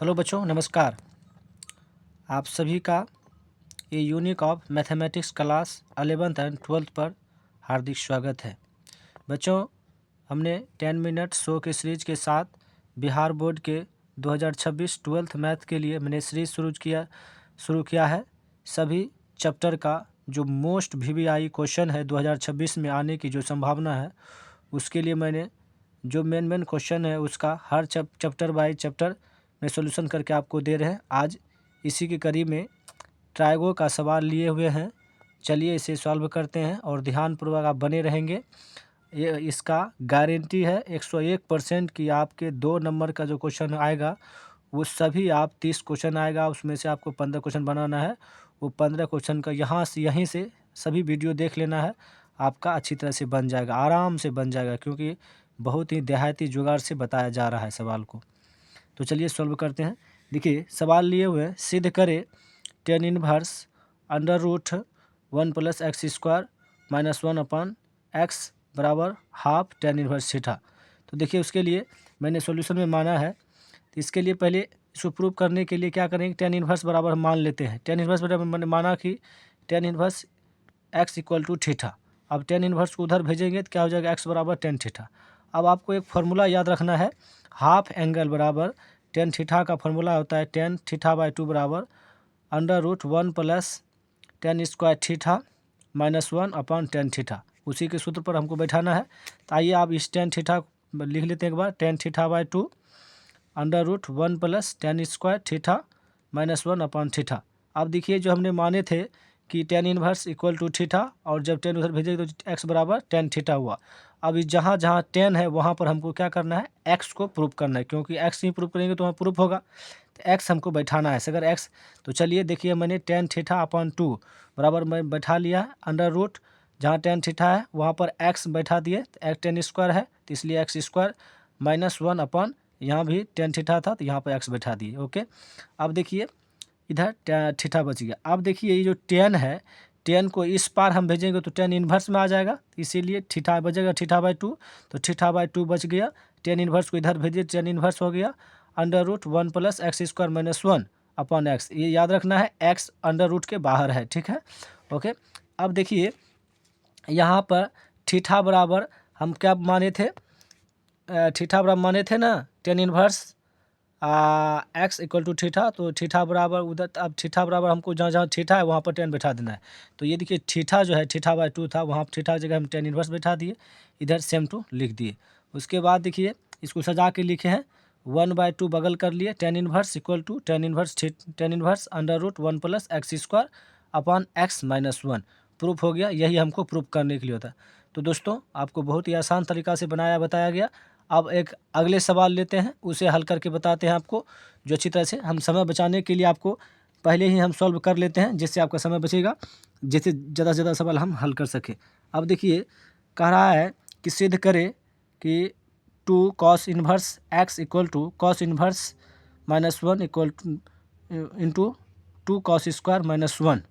Hello बच्चों, नमस्कार। आप सभी का ये unique of mathematics class 11th and 12th पर हार्दिक स्वागत है। बच्चों, हमने 10 मिनट शो के सीरीज के साथ बिहार बोर्ड के 2026 12th मैथ के लिए मैंने सीरीज शुरू किया है। सभी चैप्टर का जो मोस्ट VBI क्वेश्चन है 2026 में आने की जो संभावना है, उसके लिए मैंने जो मेन क्वेश्चन है उसका हर चैप्टर बाय चैप्टर में सॉल्यूशन करके आपको दे रहे हैं। आज इसी की कड़ी में ट्राइगो का सवाल लिए हुए हैं। चलिए इसे सॉल्व करते हैं और ध्यानपूर्वक आप बने रहेंगे। ये इसका गारंटी है 101% कि आपके 2 नंबर का जो क्वेश्चन आएगा वो सभी आप 30 क्वेश्चन आएगा, उसमें से आपको 15 क्वेश्चन बनाना है। वो 15 क्वेश्चन का यहीं से सभी वीडियो देख लेना है, आपका अच्छी तरह से बन जाएगा, आराम से बन जाएगा, क्योंकि बहुत ही देहाती जुगाड़ से बताया जा रहा है सवाल को। तो चलिए सॉल्व करते हैं। देखिए सवाल लिए हुए हैं, सिद्ध करें tan inverse under root 1 + x² - 1 upon x बराबर हाफ tan इनवर्स थीटा। तो देखिए उसके लिए मैंने सॉल्यूशन में माना है। तो इसके लिए पहले इसको प्रूव करने के लिए क्या करेंगे, tan इनवर्स बराबर मान लेते हैं। tan इनवर्स बराबर मैंने माना कि tan इनवर्स x = थीटा। अब tan इनवर्स को उधर भेजेंगे तो क्या हो जाएगा, x बराबर tan थीटा। अब आपको एक फार्मूला याद रखना है, हाफ एंगल बराबर tan थीटा का फार्मूला होता है tan θ/2 बराबर अंडर रूट 1 + tan² थीटा - 1 अपन tan थीटा। उसी के सूत्र पर हमको बैठाना है। तो आइए आप इस tan थीटा लिख लेते हैं एक बार, tan θ/2 under root 1 + tan² theta - 1 upon theta. अब देखिए जो हमने माने थे कि tan इनवर्स = थीटा, और जब tan उधर भेजेंगे तो x बराबर tan थीटा हुआ। अब जहाँ जहाँ tan है वहाँ पर हमको क्या करना है, x को प्रूव करना है, क्योंकि x ही प्रूव करेंगे तो वहाँ प्रूफ होगा। तो x हमको बैठाना है। अगर x, तो चलिए देखिए मैंने tan θ/2 बराबर मैं बैठा लिया अंडर रूट, जहाँ tan थीटा है वहाँ पर x बैठा दिए, तो x tan² है तो इसलिए x² - 1 अपन, यहाँ भी tan थीटा था तो यहाँ पर x बैठा दिए। ओके, अब देखिए इधर थीटा बच गया। अब देखिए ये जो tan है, tan को इस पार हम भेजेंगे तो tan इनवर्स में आ जाएगा, इसीलिए थीटा बचेगा θ/2, तो θ/2 बच गया। tan इनवर्स को इधर भेजिए, tan इनवर्स हो गया under root 1 + x² - 1 upon x। ये याद रखना है, x अंडर रूट के बाहर है, ठीक है। ओके, अब देखिए यहाँ पर थीटा बराबर हम क्या माने थे, थीटा बराबर माने थे ना tan इनवर्स x = थीटा। तो थीटा बराबर उधर, अब थीटा बराबर हमको जहाँ जहाँ थीटा है वहाँ पर tan बैठा देना है। तो ये देखिए थीटा जो है θ/2 था, वहाँ थीटा की जगह हम tan इनवर्स बैठा दिए, इधर सेम टू लिख दिए। उसके बाद देखिए इसको सजा के लिखे हैं 1/2 बगल कर लिए, tan inverse = tan inverse under root 1 + x² upon x - 1 proof हो गया। यही हमको प्रूफ करने के लिए होता है। तो दोस्तों आपको बहुत ही आसान तरीका से बताया गया। अब एक अगले सवाल लेते हैं, उसे हल करके बताते हैं आपको, जो अच्छी तरह से, हम समय बचाने के लिए आपको पहले ही हम सॉल्व कर लेते हैं, जिससे आपका समय बचेगा, जिससे ज़्यादा से ज़्यादा सवाल हम हल कर सकें। अब देखिए कह रहा है कि सिद्ध करें कि 2 cos inverse x = cos inverse -1 × 2 cos² - 1।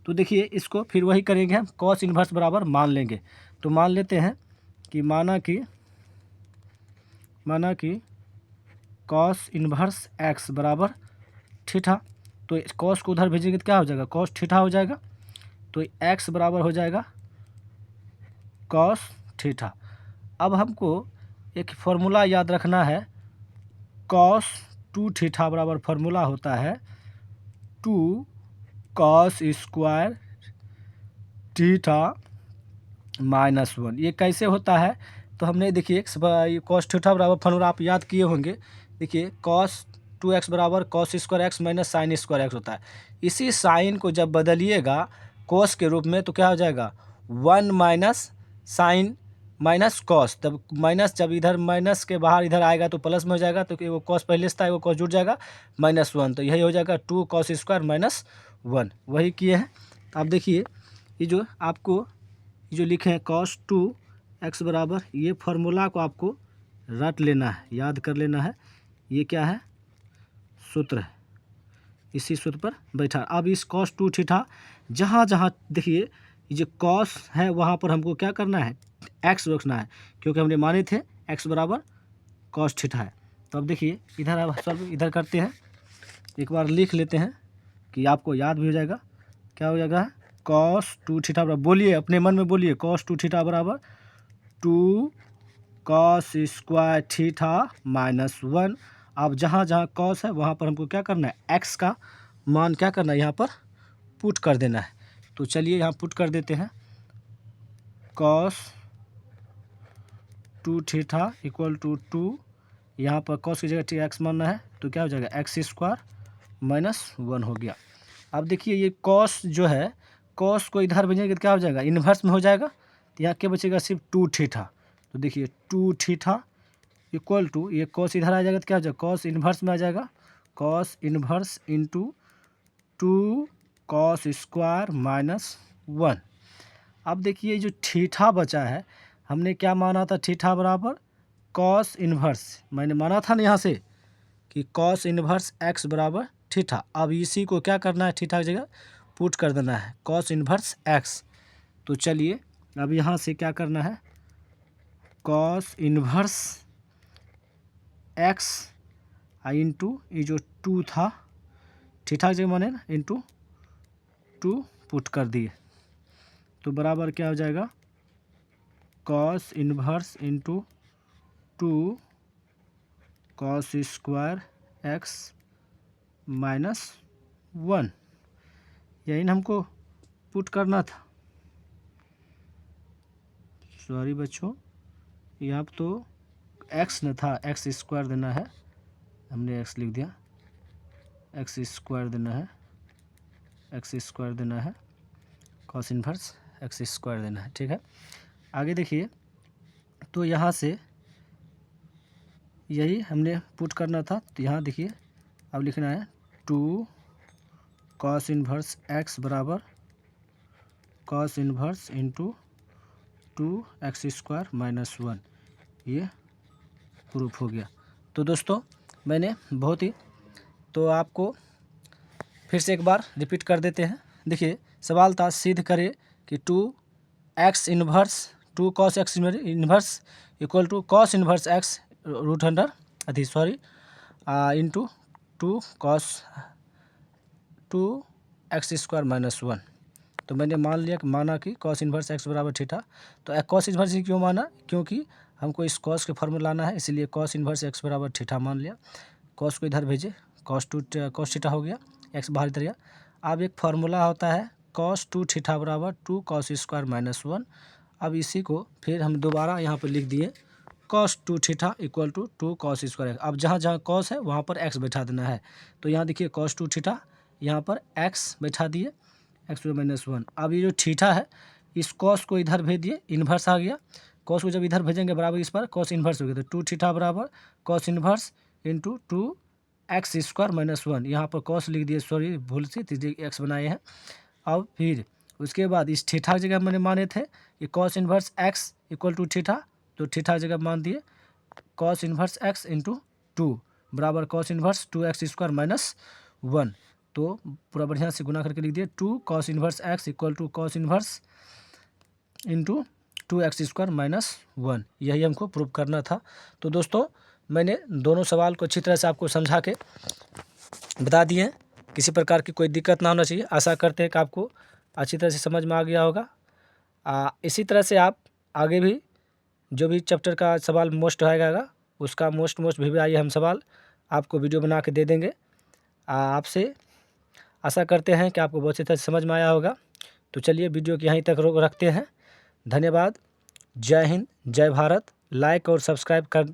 तो देखिए इसको फिर वही करेंगे हम, cos इनवर्स बराबर मान लेंगे। तो मान लेते हैं कि माना कि cos इनवर्स x बराबर थीटा। तो cos को उधर भेजेंगे तो क्या हो जाएगा, cos थीटा हो जाएगा। तो x बराबर हो जाएगा cos थीटा। अब हमको एक फार्मूला याद रखना है, cos 2 थीटा बराबर फार्मूला होता है 2 cos² थीटा -1। ये कैसे होता है, तो हमने देखिए ये cos थीटा बराबर फार्मूला आप याद किए होंगे। देखिए cos 2x बराबर cos² x - sin² x होता है। इसी साइन को जब बदलिएगा cos के रूप में तो क्या हो जाएगा, 1 - sin - cos। तब माइनस, जब इधर माइनस के बाहर इधर आएगा तो प्लस में हो जाएगा, तो वो cos पहले से था, वो cos जुड़ जाएगा -1। तो यही हो जाएगा 2 cos² - 1, वही किए हैं। अब देखिए ये जो आपको जो लिखे हैं cos 2x बराबर, ये फार्मूला को आपको रट लेना है, याद कर लेना है। ये क्या है, सूत्र है, इसी सूत्र पर बैठा। अब इस cos 2 थीटा जहाँ जहाँ देखिए ये जो cos है वहाँ पर हमको क्या करना है, x रखना है, क्योंकि हमने माने थे x बराबर cos थीटा है। तो अब देखिए इधर अब सॉल्व इधर करते हैं। एक बार लिख लेते हैं कि आपको याद भी हो जाएगा। क्या हो जाएगा? कॉस 2 थीटा बराबर, बोलिए अपने मन में बोलिए, कॉस 2 थीटा बराबर 2 कॉस स्क्वायर थीटा माइनस 1। अब जहाँ जहाँ कॉस है वहाँ पर हमको क्या करना है? एक्स का मान क्या करना है? यहाँ पर पुट कर देना है। तो चलिए यहाँ पुट कर देते हैं। कॉस 2 थीटा इक्वल टू 2, यहाँ पर कॉस की जगह एक्स मानना है तो क्या हो जाएगा? एक्स स्क्वायर माइनस 1 हो गया। अब देखिए ये कॉस जो है, कॉस को इधर भेजेंगे तो क्या हो जाएगा? इन्वर्स में हो जाएगा। तो यहाँ क्या बचेगा? सिर्फ 2 थीटा। तो देखिए 2 थीटा इक्वल टू, ये कॉस इधर आ जाएगा तो क्या हो जाएगा? कॉस इन्वर्स में आ जाएगा, cos inverse into 2 cos square minus 1। अब देखिए जो थीटा बचा है, हमने क्या माना था? थीटा बराबर कॉस इन्वर्स, मैंने माना था ना यहाँ से कि कॉस इन्वर्स एक्स बराबर थीटा। अब इसी को क्या करना है? थीटा की जगह पुट कर देना है, कॉस इन्वर्स एक्स। तो चलिए अब यहाँ से क्या करना है? कॉस इन्वर्स एक्स इंटू ये जो 2 था, थीटा की जगह माने ना, इंटू 2 पुट कर दिए तो बराबर क्या हो जाएगा? Cos inverse into 2 cos square x minus 1, यही ना हमको पुट करना था। सॉरी बच्चों, यहाँ पर तो एक्स न था, एक्स स्क्वायर देना है, हमने एक्स लिख दिया। एक्स स्क्वायर देना है, एक्स स्क्वायर देना है, कॉस इन्वर्स एक्स स्क्वायर देना है। ठीक है, आगे देखिए। तो यहाँ से यही हमने पुट करना था। तो यहाँ देखिए अब लिखना है 2 कॉस इन्वर्स एक्स बराबर cos inverse into 2 x square minus 1, ये प्रूफ हो गया। तो दोस्तों मैंने बहुत ही, तो आपको फिर से एक बार रिपीट कर देते हैं। देखिए सवाल था, सिद्ध करें कि 2 x inverse 2 cos x inverse equal to cos inverse x root under into 2 cos 2 x square minus 1। तो मैंने माना कि कॉस इन्वर्स एक्स बराबर थीटा। तो कॉस इन्वर्स क्यों माना? क्योंकि हमको इस कॉस के फॉर्मूला लाना है, इसीलिए कॉस इन्वर्स एक्स बराबर थीटा मान लिया। कॉस को इधर भेजे, कॉस थीटा हो गया, एक्स बाहर इधर गया। अब एक फार्मूला होता है कॉस 2 थीटा बराबर 2 कॉस स्क्वायर माइनस 1। अब इसी को फिर हम दोबारा यहाँ पर लिख दिए, cos 2 theta equal to 2 cos square. अब जहाँ जहाँ कॉस है वहाँ पर एक्स बैठा देना है। तो यहाँ देखिए कॉस 2 थीटा, यहाँ पर एक्स बैठा दिए, एक्स माइनस 1। अब ये जो थीटा है, इस कॉस को इधर भेज दिए, इन्वर्स आ गया। कॉस को जब इधर भेजेंगे बराबर इस पर कॉस इन्वर्स हो गया। तो 2 थीटा बराबर cos inverse into 2 x square minus 1। यहाँ पर कॉस लिख दिए, सॉरी भूल से एक्स बनाए हैं। अब फिर उसके बाद इस थीटा की जगह मैंने माने थे कि cos inverse x equal to theta, तो थीटा की जगह मान दिए कॉस इन्वर्स एक्स इंटू 2 बराबर cos inverse 2 x square minus 1। तो पूरा बढ़िया से गुना करके लिख दिए 2 cos inverse x equal to cos inverse into 2 x square minus 1। यही हमको प्रूव करना था। तो दोस्तों मैंने दोनों सवाल को अच्छी तरह से आपको समझा के बता दिए हैं, किसी प्रकार की कोई दिक्कत ना होना चाहिए। आशा करते हैं कि आपको अच्छी तरह से समझ में आ गया होगा। इसी तरह से आप आगे भी जो भी चैप्टर का सवाल मोस्ट आएगा उसका मोस्ट भी आइए हम सवाल आपको वीडियो बना के दे देंगे। आपसे आशा करते हैं कि आपको बहुत अच्छी तरह से समझ में आया होगा। तो चलिए वीडियो को यहीं तक रखते हैं। धन्यवाद। जय हिंद, जय भारत। लाइक और सब्सक्राइब कर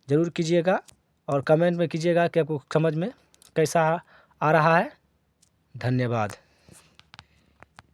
ज़रूर कीजिएगा और कमेंट में कीजिएगा कि आपको समझ में कैसा आ रहा है। धन्यवाद।